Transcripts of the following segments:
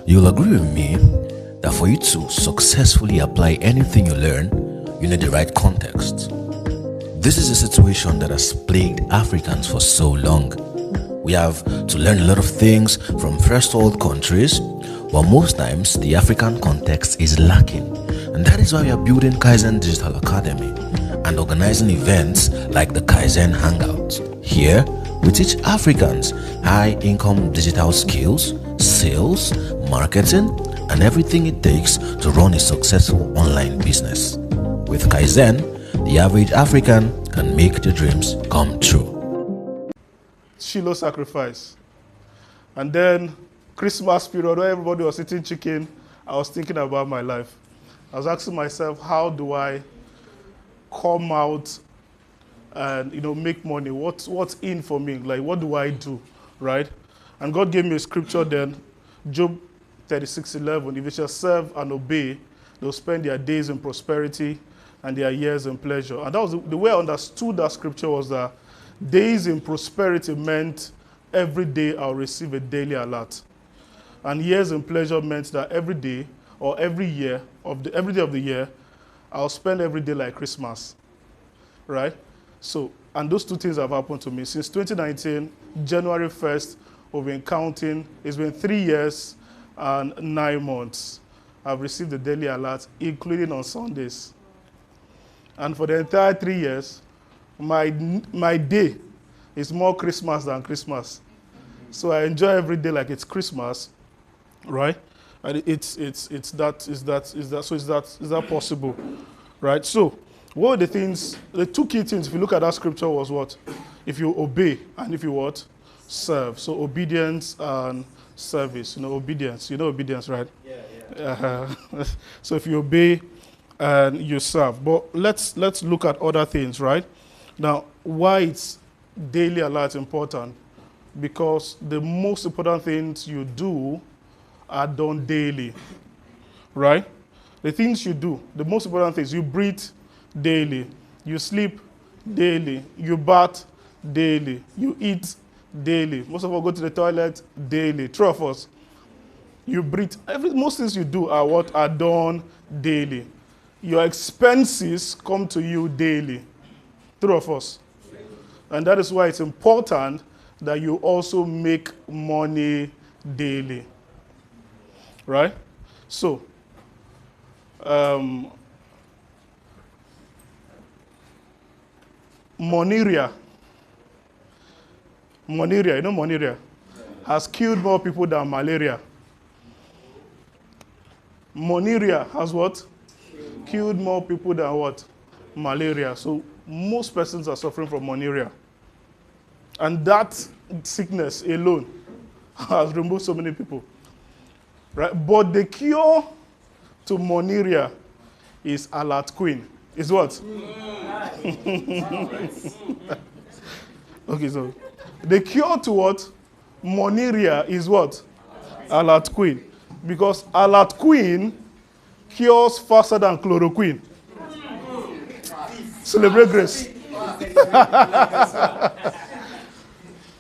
You'll agree with me that for you to successfully apply anything you learn, you need the right context. This is a situation that has plagued Africans for so long. We have to learn a lot of things from first world countries, but most times the African context is lacking. And that is why we are building Kaizen Digital Academy and organizing events like the Kaizen Hangout. Here, we teach Africans high-income digital skills, sales, marketing, and everything it takes to run a successful online business. With Kaizen, the average African can make their dreams come true. Shiloh sacrifice. And then Christmas period, where everybody was eating chicken, I was thinking about my life. I was asking myself, how do I come out and make money? What's in for me? Like, what do I do, right? And God gave me a scripture then, Job 36:11. If they shall serve and obey, they'll spend their days in prosperity and their years in pleasure. And that was the way I understood that scripture, was that days in prosperity meant every day I'll receive a daily alert. And years in pleasure meant that every day or every day of the year, I'll spend every day like Christmas, right? So, and those two things have happened to me. Since 2019, January 1st, we've been counting. It's been 3 years and 9 months. I've received the daily alert, including on Sundays. And for the entire 3 years, my day is more Christmas than Christmas. So I enjoy every day like it's Christmas, right? And is that possible, right? So what are the things? The two key things, if you look at that scripture, was what? If you obey and if you what? Serve. So obedience and service. Obedience. Obedience, right? Yeah. So if you obey and you serve. But let's look at other things, right? Now, why is daily alert important? Because the most important things you do are done daily, right? The things you do, the most important things, you breathe daily, you sleep daily, you bath daily, you eat daily. Most of us go to the toilet daily. True of us. You breathe. Most things you do are done daily. Your expenses come to you daily. True of us. And that is why it's important that you also make money daily. Right? So, Moneria, Moneria has killed more people than malaria. Moneria has what? Killed more people than what? Malaria. So most persons are suffering from moneria. And that sickness alone has removed so many people. Right? But the cure to moneria is alert queen. Is what? Okay, so the cure to what? Moneria is what? Alert queen. Because alert queen cures faster than chloroquine. Celebrate grace.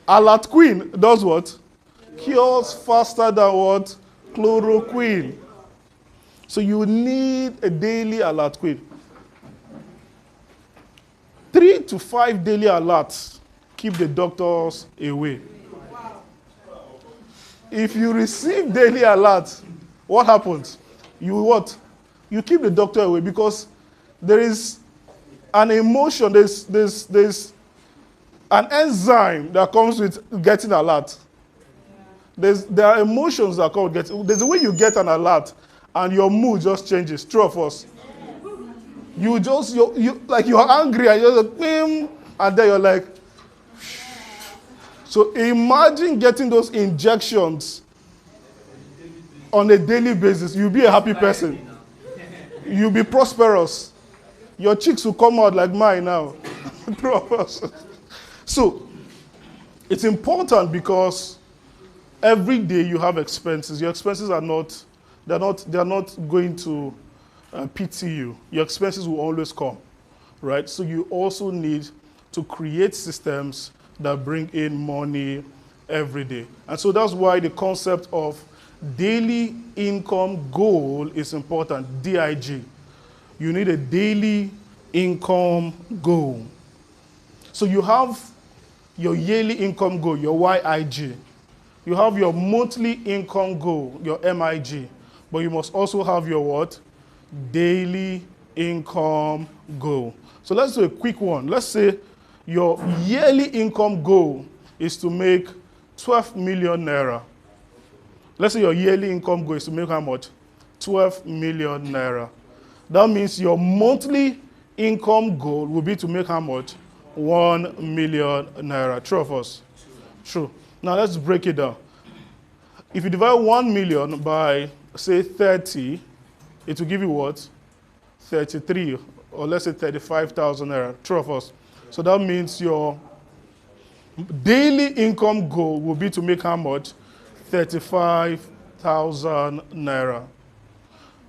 Alert queen does what? Cures faster than what? Chloroquine. So you need a daily alert queen. 3 to 5 daily alerts keep the doctors away. If you receive daily alerts, what happens? You what? You keep the doctor away, because there is an emotion, there's an enzyme that comes with getting alert. There are emotions that come with getting. There's a way you get an alert and your mood just changes. True of us. You're angry and you're like, and then you're like, so imagine getting those injections on a daily basis. You'll be a happy person. You'll be prosperous. Your cheeks will come out like mine now. True of us. So it's important because every day you have expenses. Your expenses are not, they're not going to pity you. Your expenses will always come, right? So you also need to create systems that bring in money every day. And so that's why the concept of daily income goal is important, DIG. You need a daily income goal. So you have your yearly income goal, your YIG. You have your monthly income goal, your MIG. But you must also have your what? Daily income goal. So let's do a quick one. Let's say your yearly income goal is to make 12 million naira. Let's say your yearly income goal is to make how much? 12 million naira. That means your monthly income goal will be to make how much? 1 million naira. True of us? True. Now let's break it down. If you divide 1 million by, say, 30, it will give you what? 33, or let's say 35,000 naira. True of us? So that means your daily income goal will be to make how much? 35,000 naira.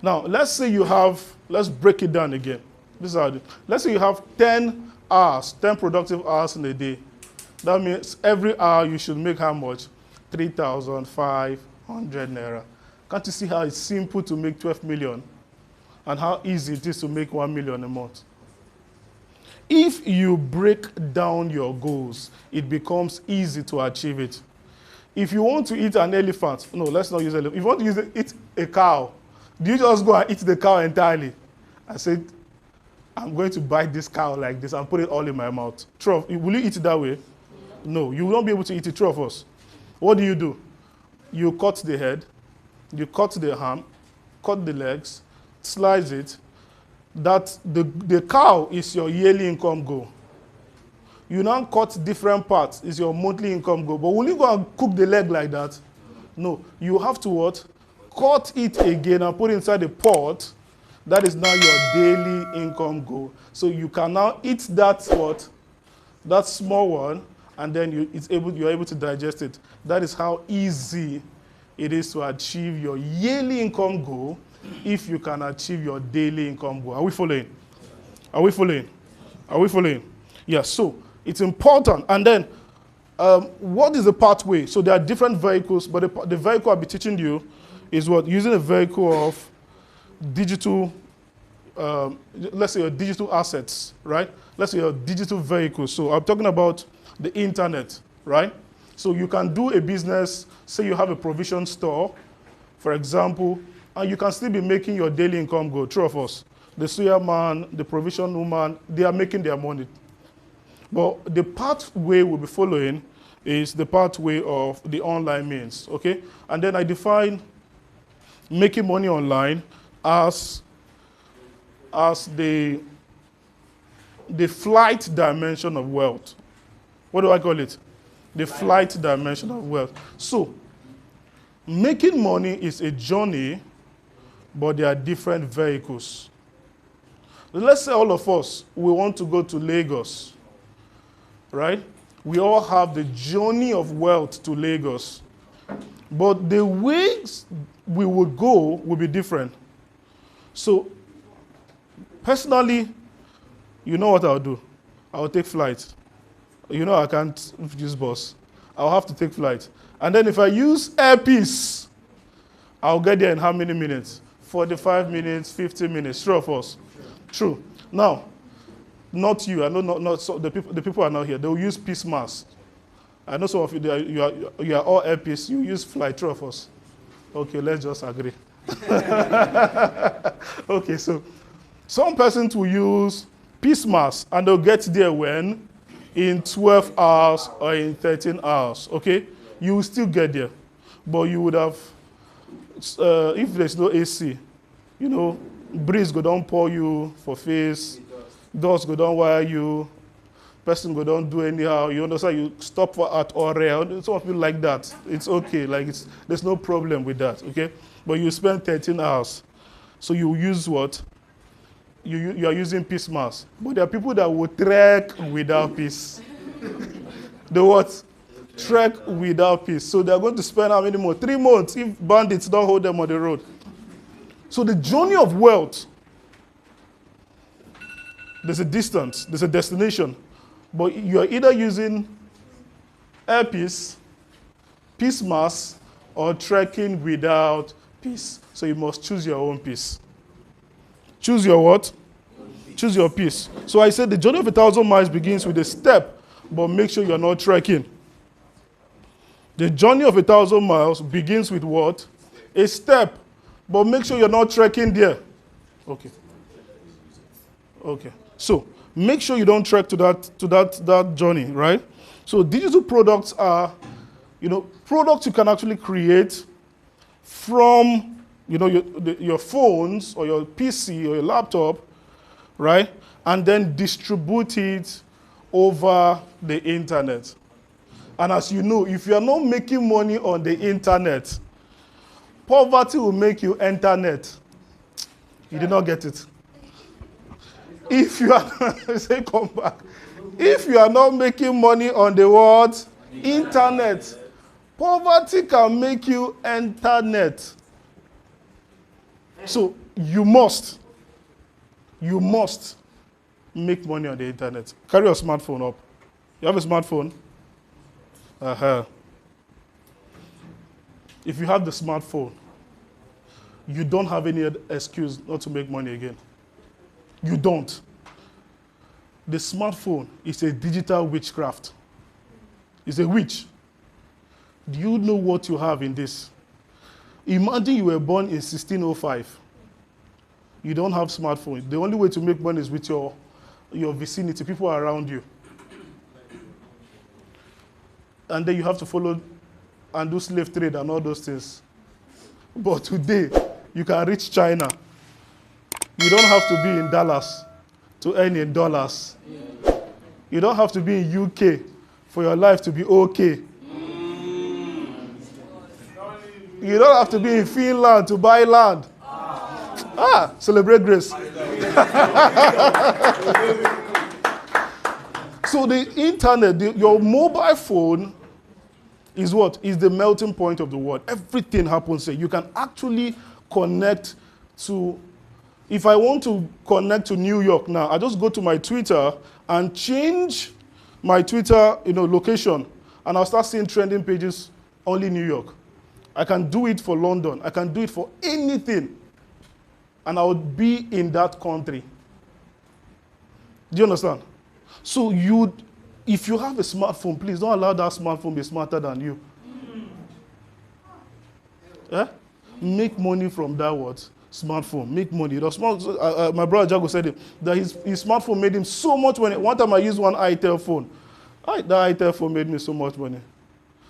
Now, let's say you have, let's break it down again. This is how I do it. Let's say you have 10 hours, 10 productive hours in a day. That means every hour you should make how much? 3,500 naira. Can't you see how it's simple to make 12 million? And how easy it is to make 1 million a month? If you break down your goals, it becomes easy to achieve it. If you want to eat an elephant, no, let's not use elephant. If you want to eat a cow, do you just go and eat the cow entirely? I said, I'm going to bite this cow like this and put it all in my mouth. True, will you eat it that way? No, you will not be able to eat it. True of us. What do? You cut the head, you cut the arm, cut the legs, slice it. That the cow is your yearly income goal. You now cut different parts, is your monthly income goal. But will you go and cook the leg like that? No, you have to what? Cut it again and put it inside the pot. That is now your daily income goal. So you can now eat that what? That small one, and then you're able to digest it. That is how easy it is to achieve your yearly income goal if you can achieve your daily income goal. Are we following? Are we following? Are we following? Yes, so it's important. And then, what is the pathway? So there are different vehicles, but the vehicle I'll be teaching you is what? Using a vehicle of digital, let's say your digital assets, right? Let's say your digital vehicles. So I'm talking about the internet, right? So you can do a business, say you have a provision store, for example, and you can still be making your daily income go. True of us. The suya man, the provision woman, they are making their money. But the pathway we'll be following is the pathway of the online means, okay? And then I define making money online as the flight dimension of wealth. What do I call it? The flight dimension of wealth. So, making money is a journey, but there are different vehicles. Let's say all of us, we want to go to Lagos, right? We all have the journey of wealth to Lagos. But the ways we would go will be different. So, personally, you know what I'll do? I'll take flight. You know I can't use bus. I'll have to take flight. And then if I use airpiece, I'll get there in how many minutes? 45 minutes, 50 minutes. True of us? True. Now, not you. I know not so the people are not here. They'll use piece mask. I know some of you, you are all airpiece. You use flight. True of us? Okay, let's just agree. Okay, so some persons will use piece mask and they'll get there when? In 12 hours or in 13 hours, okay? You will still get there. But you would have, if there's no AC, you know, breeze go down pour you for face, dust go down wire you, person go down do anyhow, you understand, you stop for at or some of you like that. It's okay, like there's no problem with that, okay? But you spend 13 hours. So you use what? You are using piece mask. But there are people that will trek without piece. The what? Trek without piece. So they're going to spend how many more? 3 months if bandits don't hold them on the road. So the journey of wealth, there's a distance, there's a destination. But you're either using airpiece, piece mask, or trekking without peace. So you must choose your own peace. Choose your what? Choose your peace. So I said the journey of 1,000 miles begins with a step, but make sure you're not trekking. The journey of 1,000 miles begins with what? A step, but make sure you're not trekking there. Okay. Okay. So make sure you don't trek to that journey, right? So digital products are, products you can actually create from, your phones or your PC or your laptop, right? And then distribute it over the internet. And as you know, if you are not making money on the internet, poverty will make you internet. You did not get it. If you are, say come back. If you are not making money on the what? Internet. Poverty can make you internet. So you must make money on the internet. Carry your smartphone up. You have a smartphone? If you have the smartphone, you don't have any excuse not to make money again. You don't. The smartphone is a digital witchcraft. It's a witch. Do you know what you have in this? Imagine you were born in 1605. You don't have smartphone. The only way to make money is with your vicinity, people around you. And then you have to follow and do slave trade and all those things. But today, you can reach China. You don't have to be in Dallas to earn in dollars. You don't have to be in UK for your life to be okay. You don't have to be in Finland to buy land. Celebrate grace. So the internet, your mobile phone is what? Is the melting point of the world. Everything happens here. You can actually connect to, if I want to connect to New York now, I just go to my Twitter and change my Twitter, location, and I'll start seeing trending pages only New York. I can do it for London. I can do it for anything. And I would be in that country. Do you understand? So if you have a smartphone, please don't allow that smartphone to be smarter than you. Yeah? Make money from that what? Smartphone. Make money. My brother Jago said it, that his smartphone made him so much money. One time I used one itel phone. That itel phone made me so much money.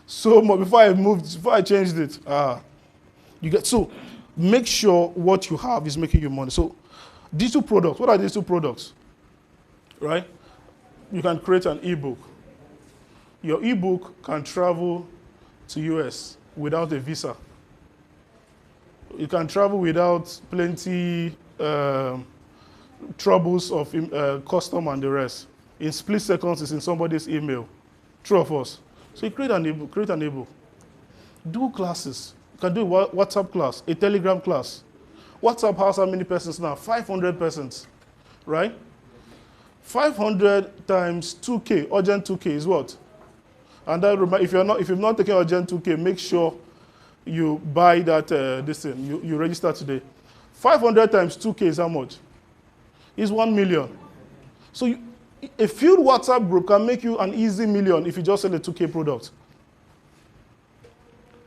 So much. Before I changed it. So make sure what you have is making you money. So digital products. What are digital products? Right? You can create an ebook. Your ebook can travel to US without a visa. You can travel without plenty troubles of custom and the rest. In split seconds, it's in somebody's email. True of us. So you create an ebook. Do classes. You can do a WhatsApp class, a Telegram class. WhatsApp has how many persons now? 500 persons, right? 500 times 2K, urgent 2K is what? And then if you've not taken urgent 2K, make sure you buy that this thing. You register today. 500 times 2K is how much? Is 1 million. So a few WhatsApp group can make you an easy million if you just sell a 2K product.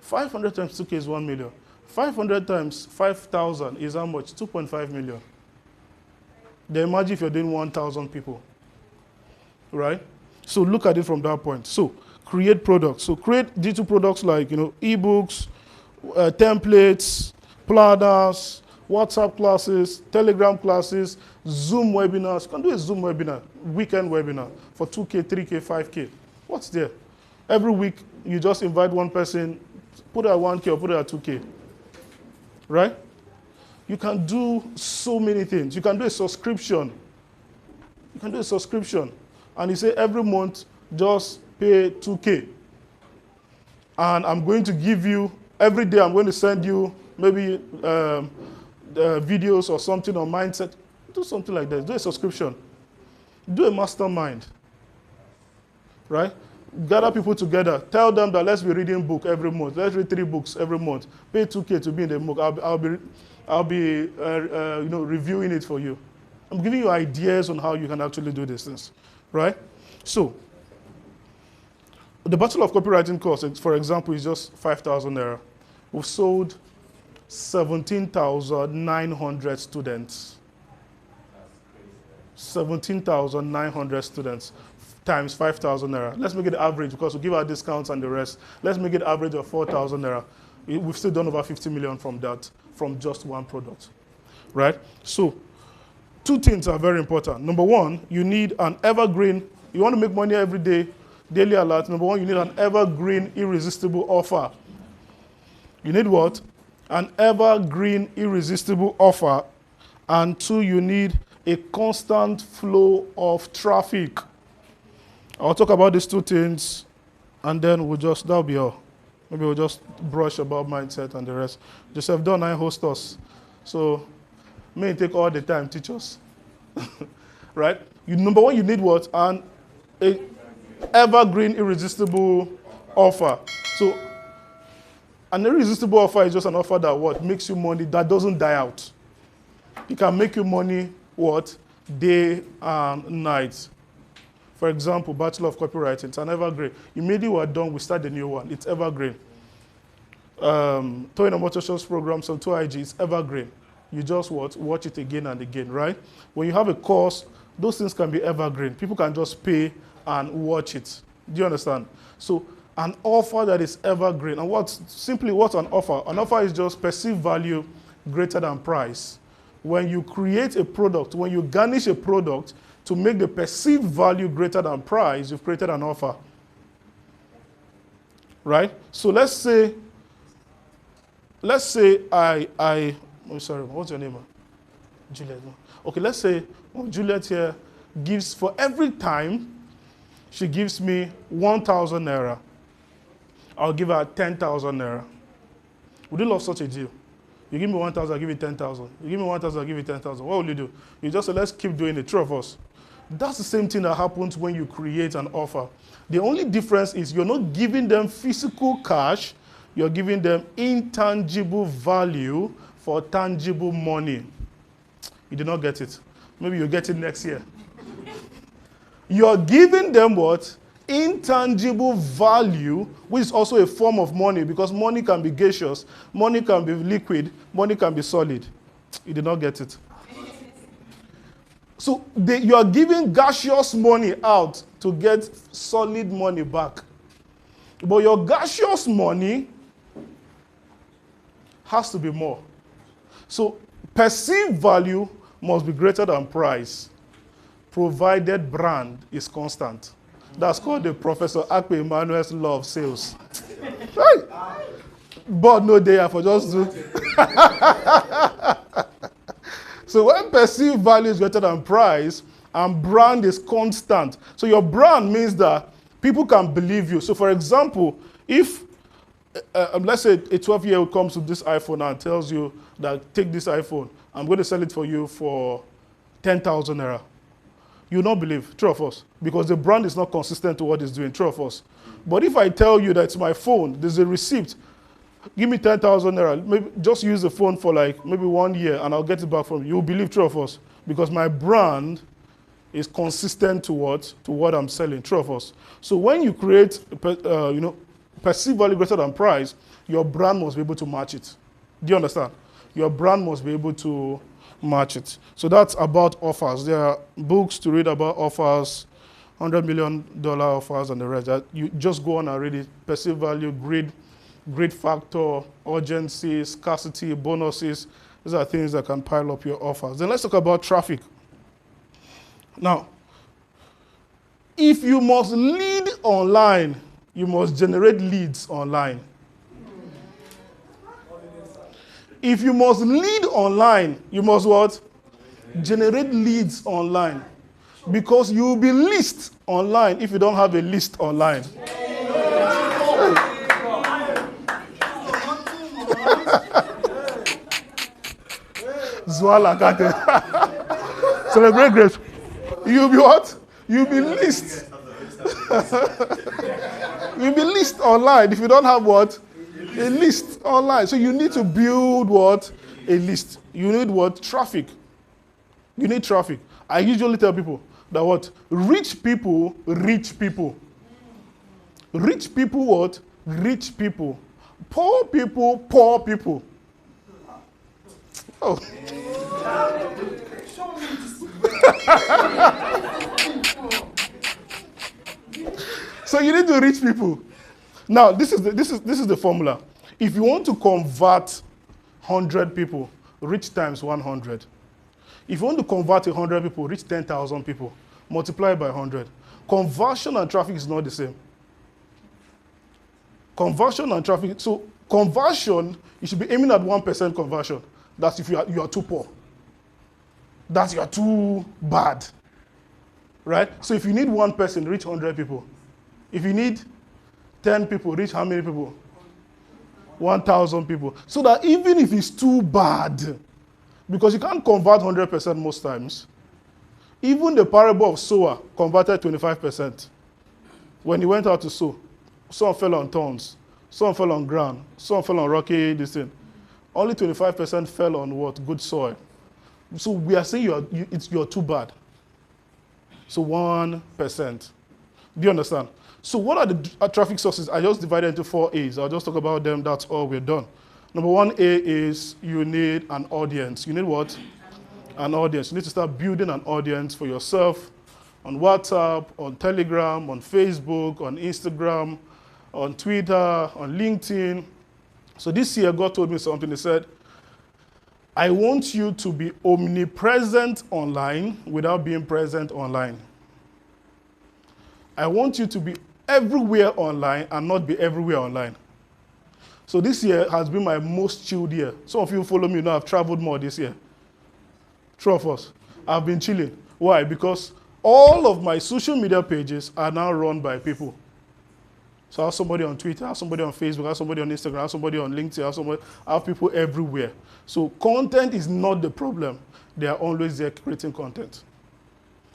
500 times 2K is 1 million. 500 times 5,000 is how much? 2.5 million. Then imagine if you're doing 1,000 people, right? So look at it from that point. So create products. So create digital products like, ebooks, templates, planners, WhatsApp classes, Telegram classes, Zoom webinars. You can do a Zoom webinar, weekend webinar for 2K, 3K, 5K. What's there? Every week, you just invite one person, put it at 1K or put it at 2K, right? You can do so many things. You can do a subscription. And you say every month, just pay 2K. And I'm going to give you, every day I'm going to send you maybe videos or something on mindset. Do something like that. Do a subscription. Do a mastermind. Right? Gather people together. Tell them that let's be reading book every month. Let's read 3 books every month. Pay 2K to be in the book. I'll be reviewing it for you. I'm giving you ideas on how you can actually do these things, right? So, the Battle of Copywriting course, for example, is just 5,000 naira. We've sold 17,900 students. 17,900 students times 5,000 naira. Let's make it average because we give our discounts and the rest. Let's make it average of 4,000 naira. We've still done over 50 million from that, from just one product, right? So, 2 things are very important. Number 1, you need an evergreen. You want to make money every day, daily alert. Number 1, you need an evergreen, irresistible offer. You need what? An evergreen, irresistible offer. And 2, you need a constant flow of traffic. I'll talk about these 2 things, and then that'll be all. Maybe we'll just brush about mindset and the rest. Joseph Don, I host us. So, may take all the time, teach us. Right? Number 1, you need what? An evergreen, irresistible offer. So, an irresistible offer is just an offer that what? Makes you money, that doesn't die out. It can make you money, what? Day and night. For example, Bachelor of Copywriting, it's an evergreen. Immediately we're done, we start the new one. It's evergreen. Toying and Motor Shows program, so 2IG, it's evergreen. You just watch it again and again, right? When you have a course, those things can be evergreen. People can just pay and watch it. Do you understand? So an offer that is evergreen. And what's an offer? An offer is just perceived value greater than price. When you create a product, when you garnish a product to make the perceived value greater than price, you've created an offer. Right? So let's say sorry, what's your name? Juliet. Okay, let's say Juliet here gives, for every time she gives me 1,000 naira, I'll give her 10,000 naira. Would you love such a deal? You give me 1,000, I'll give you 10,000. You give me 1,000, I'll give you 10,000. What will you do? You just say, let's keep doing it, 3 of us. That's the same thing that happens when you create an offer. The only difference is you're not giving them physical cash, you're giving them intangible value for tangible money. You did not get it. Maybe you'll get it next year. You're giving them what? Intangible value, which is also a form of money, because money can be gaseous, money can be liquid, money can be solid. You did not get it. So you are giving gaseous money out to get solid money back. But your gaseous money has to be more. So perceived value must be greater than price, provided brand is constant. That's called the Professor Akpe Emmanuel's law of sales. Right? But no day for just do. So when perceived value is greater than price and brand is constant, so your brand means that people can believe you. So for example, if let's say a 12-year-old comes to this iPhone and tells you that take this iPhone, I'm going to sell it for you for 10,000 naira. You will not believe, 3 of us, because the brand is not consistent to what it's doing, 3 of us. But if I tell you that it's my phone, there's a receipt, give me 10,000 naira, maybe just use the phone for like maybe 1 year and I'll get it back from you. You'll believe, 3 of us, because my brand is consistent to what I'm selling, 3 of us. So when you create, perceived value greater than price, your brand must be able to match it. Do you understand? Your brand must be able to match it. So that's about offers. There are books to read about offers, $100 million offers and the rest. You just go on and read it. Perceived value, greed factor, urgency, scarcity, bonuses. These are things that can pile up your offers. Then let's talk about traffic. Now, if you must lead online, you must generate leads online. If you must lead online, you must what? Generate leads online. Because you will be list online if you don't have a list online. Zwala Kate. Celebrate grace. You'll be what? You'll be list. You'll be list online if you don't have what? A list online. So you need to build what? A list. You need what? Traffic. You need traffic. I usually tell people that what? Rich people reach people. Rich people what? Rich people. Poor people, poor people. Oh. So you need to reach people. Now, this is the formula. If you want to convert 100 people, reach times 100. If you want to convert 100 people, reach 10,000 people. Multiply by 100. Conversion and traffic is not the same. Conversion and traffic. So conversion, you should be aiming at 1% conversion. That's if you are too poor. That's you are too bad. Right? So if you need one person, reach 100 people. If you need 10 people, reach how many people? 1,000 people. So that even if it's too bad, because you can't convert 100% most times, even the parable of sower converted 25%. When he went out to sow, some fell on thorns, some fell on ground, some fell on rocky, this thing. Only 25% fell on what? Good soil. So we are saying you're too bad. So 1%. Do you understand? So what are the traffic sources? I just divided into 4 A's. I'll just talk about them. That's all we're done. Number 1A is you need an audience. You need what? An audience. You need to start building an audience for yourself on WhatsApp, on Telegram, on Facebook, on Instagram, on Twitter, on LinkedIn. So this year, God told me something. He said, I want you to be omnipresent online without being present online. I want you to be everywhere online and not be everywhere online. So this year has been my most chilled year. Some of you follow me now, I've traveled more this year. True of us. I've been chilling. Why? Because all of my social media pages are now run by people. So I have somebody on Twitter, I have somebody on Facebook, I have somebody on Instagram, I have somebody on LinkedIn, I have people everywhere. So content is not the problem. They are always there creating content.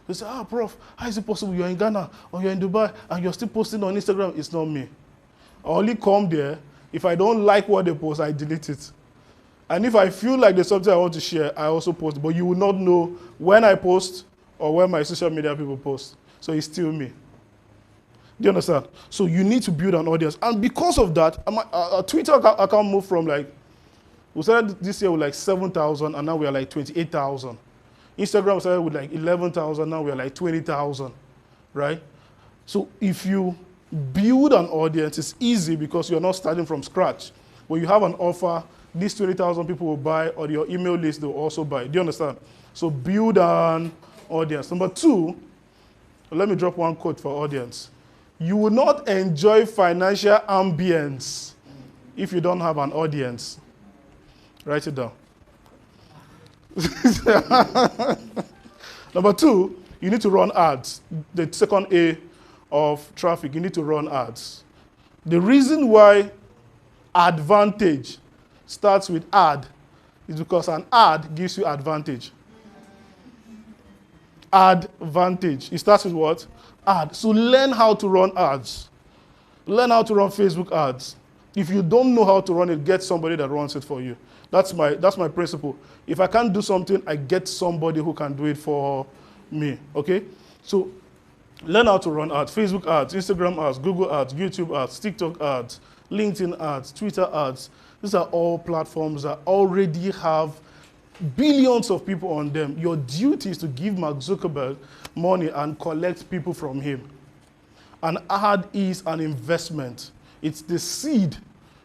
They say, Prof, how is it possible you're in Ghana or you're in Dubai and you're still posting on Instagram? It's not me. I only come there. If I don't like what they post, I delete it. And if I feel like there's something I want to share, I also post. But you will not know when I post or when my social media people post. So it's still me. Do you understand? So you need to build an audience. And because of that, our Twitter account moved from we started this year with 7,000 and now we are 28,000. Instagram started with 11,000, now we are 20,000, right? So if you build an audience, it's easy because you're not starting from scratch. When you have an offer, these 20,000 people will buy, or your email list, they'll also buy. Do you understand? So build an audience. Number 2, let me drop one quote for audience. You will not enjoy financial ambience if you don't have an audience. Write it down. Number 2, you need to run ads. The second A of traffic, you need to run ads. The reason why advantage starts with ad is because an ad gives you advantage. Advantage. It starts with what? Ad. So learn how to run ads. Learn how to run Facebook ads. If you don't know how to run it, get somebody that runs it for you. That's my principle. If I can't do something, I get somebody who can do it for me. Okay? So learn how to run ads. Facebook ads, Instagram ads, Google ads, YouTube ads, TikTok ads, LinkedIn ads, Twitter ads. These are all platforms that already have billions of people on them. Your duty is to give Mark Zuckerberg money and collect people from him. An ad is an investment. It's the seed.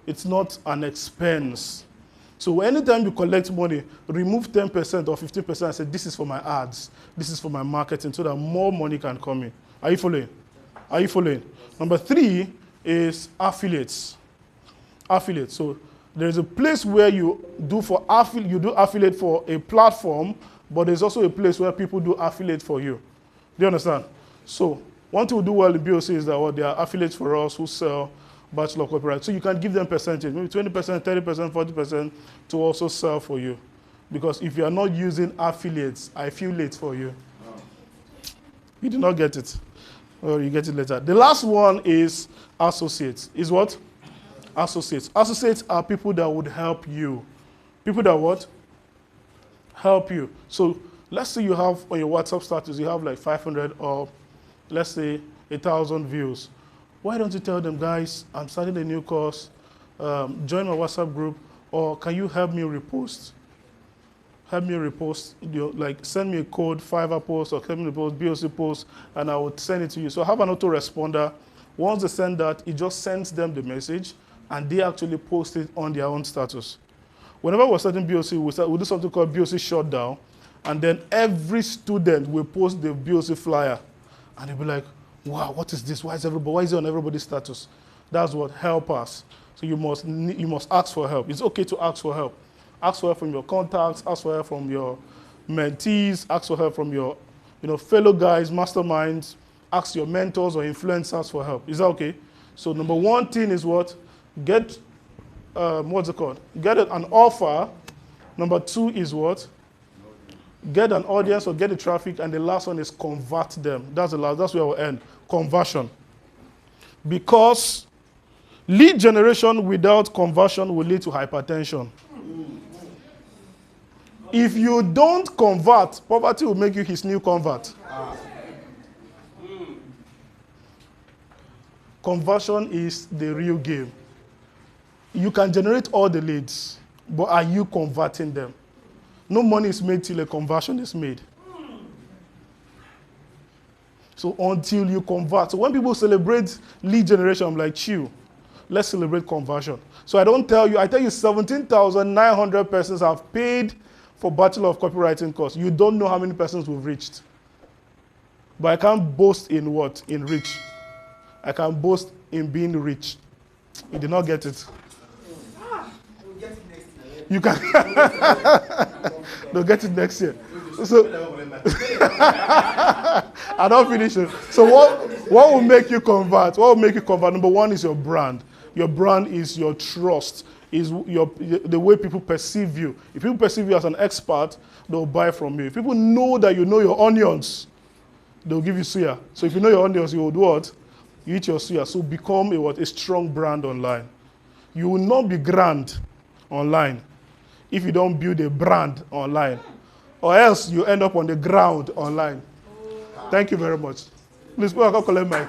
It's not an expense. So anytime you collect money, remove 10% or 15% and say, this is for my ads. This is for my marketing so that more money can come in. Are you following? Are you following? Number 3 is affiliates. Affiliates. So there's a place where you do affiliate for a platform, but there's also a place where people do affiliate for you. Do you understand? So one thing we do well in BOC is that they are affiliates for us who sell bachelor copyright. So you can give them percentage, maybe 20%, 30%, 40% to also sell for you. Because if you are not using affiliates, I feel late for you. You did not get it. Oh, you get it later. The last one is associates. Is what? Associates. Associates are people that would help you. People that what? Help you. So let's say you have on your WhatsApp status, you have like 500 or let's say 1,000 views. Why don't you tell them, guys, I'm starting a new course, join my WhatsApp group, or can you help me repost? Help me repost, like send me a code, Fiverr post, or send me a post, BOC post, and I would send it to you. So I have an autoresponder. Once they send that, it just sends them the message, and they actually post it on their own status. Whenever we're starting BOC, we do something called BOC shutdown, and then every student will post the BOC flyer, and they'll be like, wow, what is this? Why is it on everybody's status? That's what help us. So you must ask for help. It's okay to ask for help. Ask for help from your contacts, ask for help from your mentees, ask for help from your fellow guys, masterminds, ask your mentors or influencers for help. Is that okay? So number one thing is what? Get, what's it called? Get an offer. Number two is what? Get an audience or get the traffic. And the last one is convert them. That's the last, that's where we'll end. Conversion. Because lead generation without conversion will lead to hypertension. If you don't convert, poverty will make you his new convert. Conversion is the real game. You can generate all the leads, but are you converting them? No money is made till a conversion is made. So until you convert. So when people celebrate lead generation, I'm like, chill. Let's celebrate conversion. So I tell you 17,900 persons have paid for Bachelor of Copywriting course. You don't know how many persons we've reached. But I can't boast in what? In reach. I can boast in being rich. You did not get it. We'll get it next year. You can. They'll get it next year. So I don't finish it. So what will make you convert? What will make you convert? Number one is your brand. Your brand is your trust. Is the way people perceive you. If people perceive you as an expert, they'll buy from you. If people know that you know your onions, they'll give you suya. So if you know your onions, you will do what? You eat your suya. So become a strong brand online. You will not be grand online if you don't build a brand online. Or else you end up on the ground online. Thank you very much. Please go and collect my.